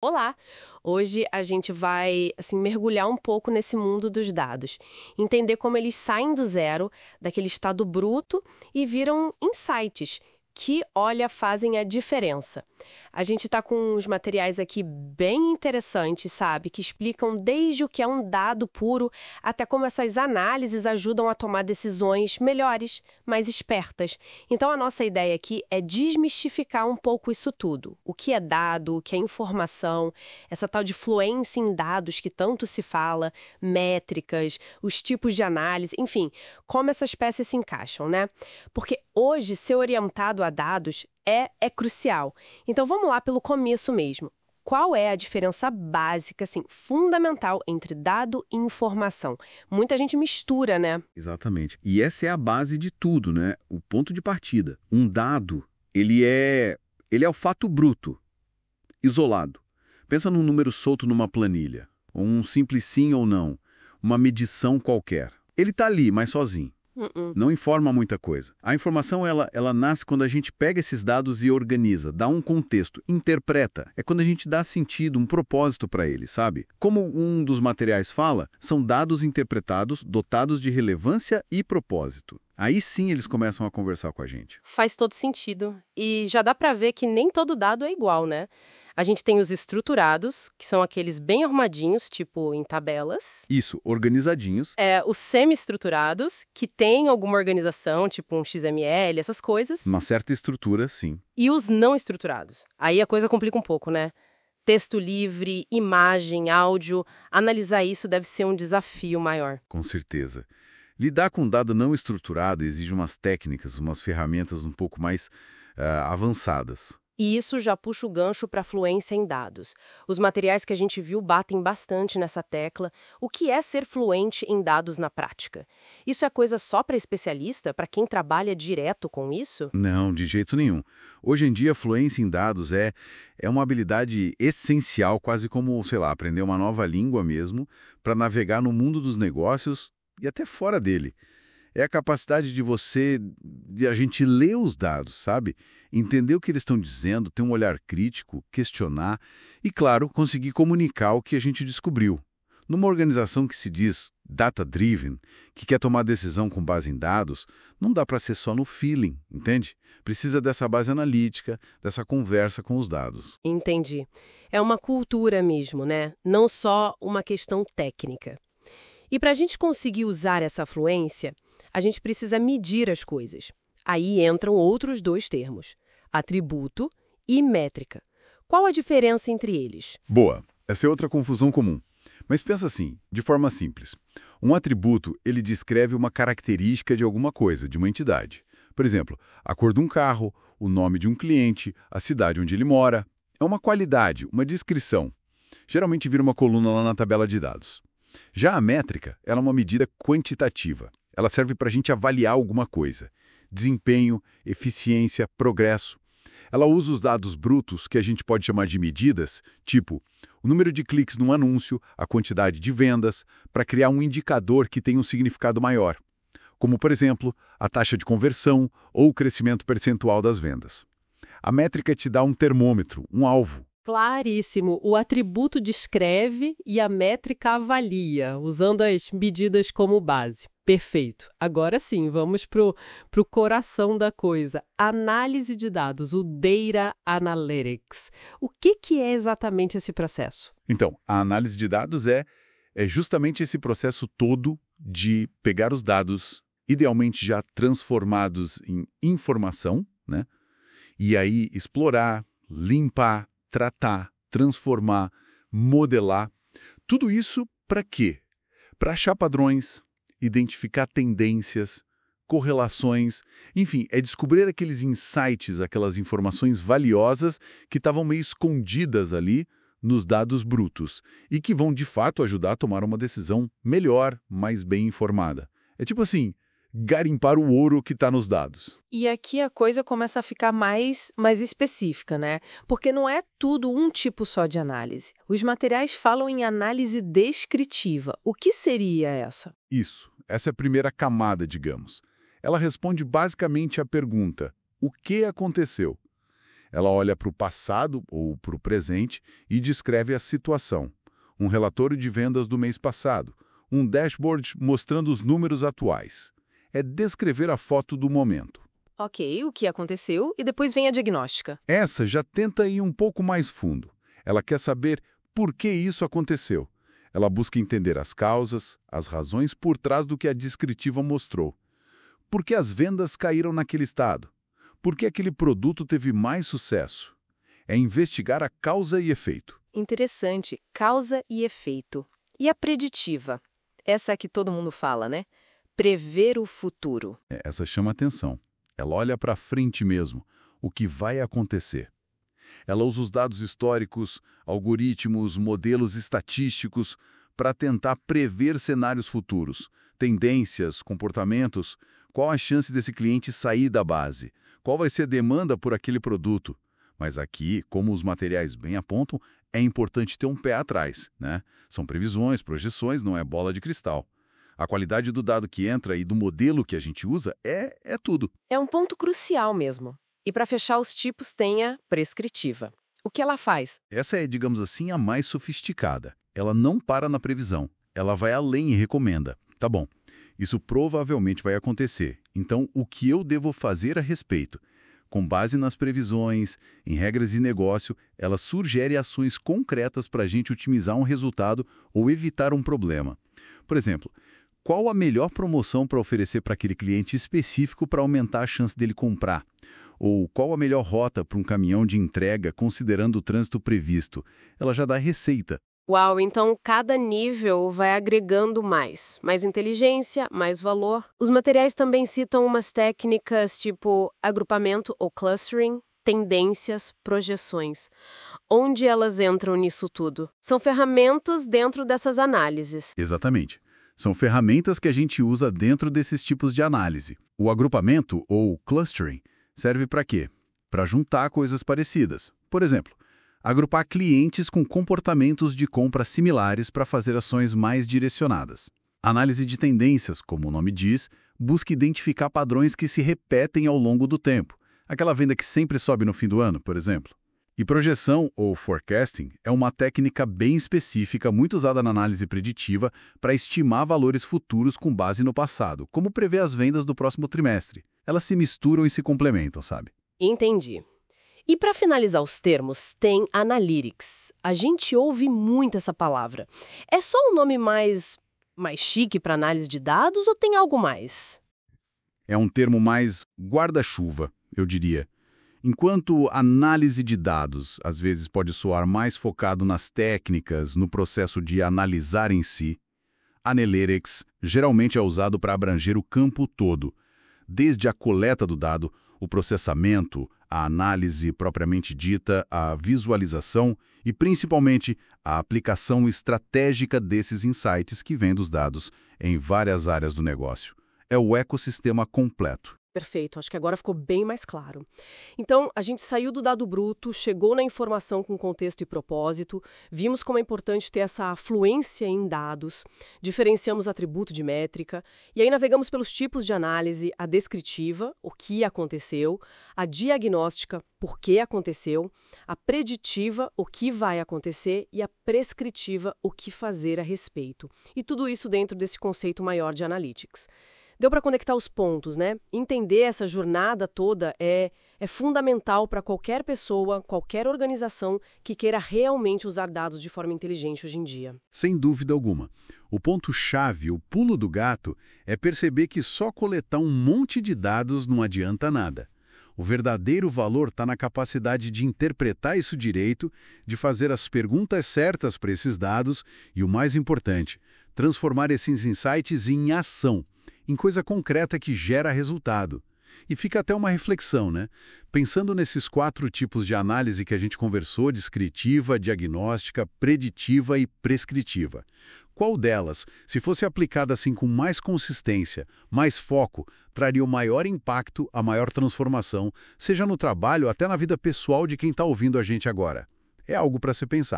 Olá! Hoje a gente vai mergulhar um pouco nesse mundo dos dados, entender como eles saem do zero, daquele estado bruto, e viram insights que, olha, fazem a diferença. A gente está com uns materiais aqui bem interessantes, sabe? Que explicam desde o que é um dado puro até como essas análises ajudam a tomar decisões melhores, mais espertas. Então, a nossa ideia aqui é desmistificar um pouco isso tudo. O que é dado, o que é informação, essa tal de fluência em dados que tanto se fala, métricas, os tipos de análise, enfim, como essas peças se encaixam, né? Porque hoje ser orientado a dados é crucial. Então vamos lá pelo começo mesmo. Qual é a diferença básica, fundamental entre dado e informação? Muita gente mistura, né? Exatamente. E essa é a base de tudo, né? O ponto de partida. Um dado, ele é o fato bruto, isolado. Pensa num número solto numa planilha, ou um simples sim ou não, uma medição qualquer. Ele está ali, mas sozinho. Não informa muita coisa. A informação, ela nasce quando a gente pega esses dados e organiza, dá um contexto, interpreta. É quando a gente dá sentido, um propósito para eles, sabe? Como um dos materiais fala, são dados interpretados, dotados de relevância e propósito. Aí sim eles começam a conversar com a gente. Faz todo sentido. E já dá para ver que nem todo dado é igual, né? A gente tem os estruturados, que são aqueles bem arrumadinhos, tipo em tabelas. Isso, organizadinhos. Os semi-estruturados, que têm alguma organização, tipo um XML, essas coisas. Uma certa estrutura, sim. E os não estruturados. Aí a coisa complica um pouco, né? Texto livre, imagem, áudio. Analisar isso deve ser um desafio maior. Com certeza. Lidar com dado não estruturado exige umas técnicas, umas ferramentas um pouco mais avançadas. E isso já puxa o gancho para a fluência em dados. Os materiais que a gente viu batem bastante nessa tecla. O que é ser fluente em dados na prática? Isso é coisa só para especialista, para quem trabalha direto com isso? Não, de jeito nenhum. Hoje em dia, a fluência em dados é uma habilidade essencial, quase como, sei lá, aprender uma nova língua mesmo, para navegar no mundo dos negócios e até fora dele. É a capacidade de a gente ler os dados, sabe? Entender o que eles estão dizendo, ter um olhar crítico, questionar e, claro, conseguir comunicar o que a gente descobriu. Numa organização que se diz data-driven, que quer tomar decisão com base em dados, não dá para ser só no feeling, entende? Precisa dessa base analítica, dessa conversa com os dados. Entendi. É uma cultura mesmo, né? Não só uma questão técnica. E para a gente conseguir usar essa fluência, a gente precisa medir as coisas. Aí entram outros dois termos, atributo e métrica. Qual a diferença entre eles? Boa, essa é outra confusão comum. Mas pensa assim, de forma simples. Um atributo, ele descreve uma característica de alguma coisa, de uma entidade. Por exemplo, a cor de um carro, o nome de um cliente, a cidade onde ele mora. É uma qualidade, uma descrição. Geralmente vira uma coluna lá na tabela de dados. Já a métrica, ela é uma medida quantitativa. Ela serve para a gente avaliar alguma coisa. Desempenho, eficiência, progresso. Ela usa os dados brutos, que a gente pode chamar de medidas, tipo o número de cliques num anúncio, a quantidade de vendas, para criar um indicador que tenha um significado maior. Como, por exemplo, a taxa de conversão ou o crescimento percentual das vendas. A métrica te dá um termômetro, um alvo. Claríssimo. O atributo descreve e a métrica avalia, usando as medidas como base. Perfeito. Agora sim, vamos pro coração da coisa. Análise de dados, o Data Analytics. O que é exatamente esse processo? Então, a análise de dados é justamente esse processo todo de pegar os dados, idealmente já transformados em informação, né? E aí explorar, limpar, tratar, transformar, modelar. Tudo isso para quê? Para achar padrões, identificar tendências, correlações, enfim, é descobrir aqueles insights, aquelas informações valiosas que estavam meio escondidas ali nos dados brutos e que vão, de fato, ajudar a tomar uma decisão melhor, mais bem informada. É tipo assim, garimpar o ouro que está nos dados. E aqui a coisa começa a ficar mais específica, né? Porque não é tudo um tipo só de análise. Os materiais falam em análise descritiva. O que seria essa? Isso, essa é a primeira camada, digamos. Ela responde basicamente à pergunta: o que aconteceu? Ela olha para o passado ou para o presente e descreve a situação. Um relatório de vendas do mês passado, um dashboard mostrando os números atuais. É descrever a foto do momento. Ok, o que aconteceu e depois vem a diagnóstica. Essa já tenta ir um pouco mais fundo. Ela quer saber por que isso aconteceu. Ela busca entender as causas, as razões por trás do que a descritiva mostrou. Por que as vendas caíram naquele estado? Por que aquele produto teve mais sucesso? É investigar a causa e efeito. Interessante, causa e efeito. E a preditiva? Essa é a que todo mundo fala, né? Prever o futuro. Essa chama atenção. Ela olha para frente mesmo, o que vai acontecer. Ela usa os dados históricos, algoritmos, modelos estatísticos para tentar prever cenários futuros, tendências, comportamentos, qual a chance desse cliente sair da base, qual vai ser a demanda por aquele produto. Mas aqui, como os materiais bem apontam, é importante ter um pé atrás, né? São previsões, projeções, não é bola de cristal. A qualidade do dado que entra e do modelo que a gente usa é tudo. É um ponto crucial mesmo. E para fechar os tipos tem a prescritiva. O que ela faz? Essa é, digamos assim, a mais sofisticada. Ela não para na previsão. Ela vai além e recomenda. Tá bom, isso provavelmente vai acontecer. Então, o que eu devo fazer a respeito? Com base nas previsões, em regras de negócio, ela sugere ações concretas para a gente otimizar um resultado ou evitar um problema. Por exemplo, qual a melhor promoção para oferecer para aquele cliente específico para aumentar a chance dele comprar? Ou qual a melhor rota para um caminhão de entrega considerando o trânsito previsto? Ela já dá receita. Uau, então cada nível vai agregando mais inteligência, mais valor. Os materiais também citam umas técnicas tipo agrupamento ou clustering, tendências, projeções. Onde elas entram nisso tudo? São ferramentas dentro dessas análises. Exatamente. São ferramentas que a gente usa dentro desses tipos de análise. O agrupamento, ou clustering, serve para quê? Para juntar coisas parecidas. Por exemplo, agrupar clientes com comportamentos de compra similares para fazer ações mais direcionadas. Análise de tendências, como o nome diz, busca identificar padrões que se repetem ao longo do tempo. Aquela venda que sempre sobe no fim do ano, por exemplo. E projeção, ou forecasting, é uma técnica bem específica, muito usada na análise preditiva, para estimar valores futuros com base no passado, como prever as vendas do próximo trimestre. Elas se misturam e se complementam, sabe? Entendi. E para finalizar os termos, tem Analytics. A gente ouve muito essa palavra. É só um nome mais chique para análise de dados ou tem algo mais? É um termo mais guarda-chuva, eu diria. Enquanto análise de dados às vezes pode soar mais focado nas técnicas, no processo de analisar em si, Analytics geralmente é usado para abranger o campo todo, desde a coleta do dado, o processamento, a análise propriamente dita, a visualização e, principalmente, a aplicação estratégica desses insights que vêm dos dados em várias áreas do negócio. É o ecossistema completo. Perfeito, acho que agora ficou bem mais claro. Então, a gente saiu do dado bruto, chegou na informação com contexto e propósito, vimos como é importante ter essa fluência em dados, diferenciamos atributo de métrica, e aí navegamos pelos tipos de análise, a descritiva, o que aconteceu, a diagnóstica, por que aconteceu, a preditiva, o que vai acontecer, e a prescritiva, o que fazer a respeito. E tudo isso dentro desse conceito maior de analytics. Deu para conectar os pontos, né? Entender essa jornada toda é fundamental para qualquer pessoa, qualquer organização que queira realmente usar dados de forma inteligente hoje em dia. Sem dúvida alguma. O ponto-chave, o pulo do gato, é perceber que só coletar um monte de dados não adianta nada. O verdadeiro valor está na capacidade de interpretar isso direito, de fazer as perguntas certas para esses dados e, o mais importante, transformar esses insights em ação, em coisa concreta que gera resultado. E fica até uma reflexão, né? Pensando nesses 4 tipos de análise que a gente conversou, descritiva, diagnóstica, preditiva e prescritiva. Qual delas, se fosse aplicada assim com mais consistência, mais foco, traria o maior impacto, a maior transformação, seja no trabalho, até na vida pessoal de quem está ouvindo a gente agora? É algo para se pensar.